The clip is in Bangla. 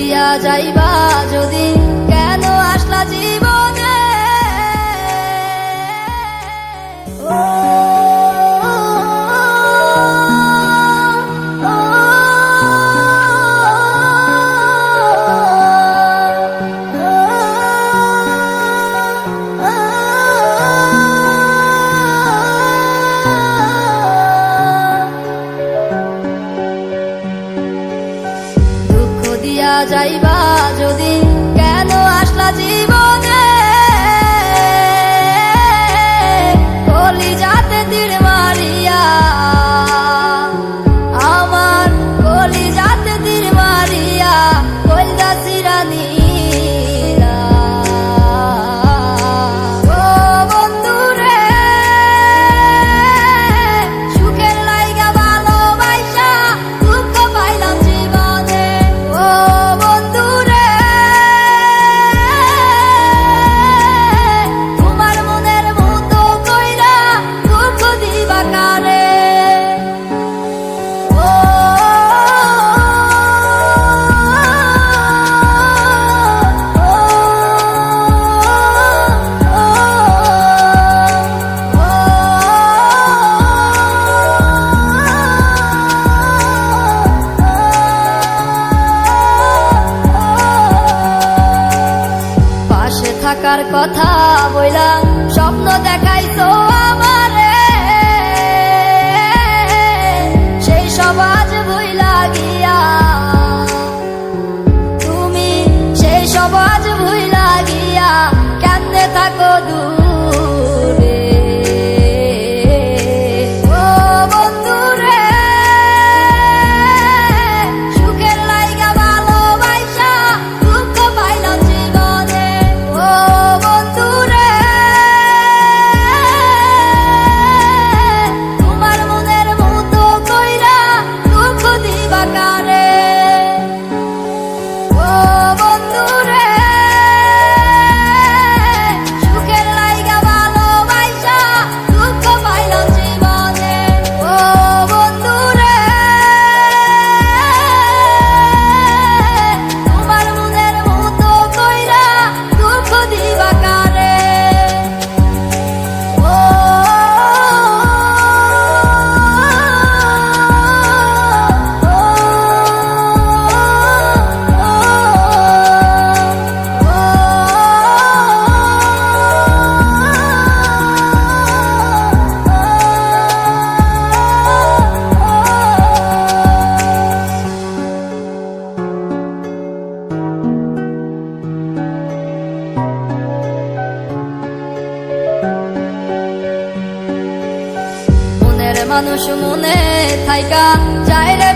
দিয়া যাইবা যদি কেন আসলা জীবনে। দিয়া যাইবা যদি কেন আসলা জীবনে। কলিজাতে তীর মারিয়া আমার কলিজাতে তীর মারিয়া কইলা চিরানি থাকার কথা বইলা স্বপ্ন দেখাইছো আমারে, সেই সব আজ ভুইলা গিয়া তুমি, সেই সব আজ ভুইলা গিয়া কেমনে থাকো দূরে। ও বন্ধুরে সুখের লাইগা ভালোবাসা দুঃখ পাইলাম জীবনে। ও বন্ধুরে তোমার মনের মতো কইরা দুঃখ দিবা কারে। ও বন্ধুরে সুখের লাইগা ভালোবাসা দুঃখ পাইলাম জীবনে। ও বন্ধুরে তোমার মনের মতো কইরা দুঃখ দিবা কারে। ও মনের মানুষ মনে থাইকা যায় রে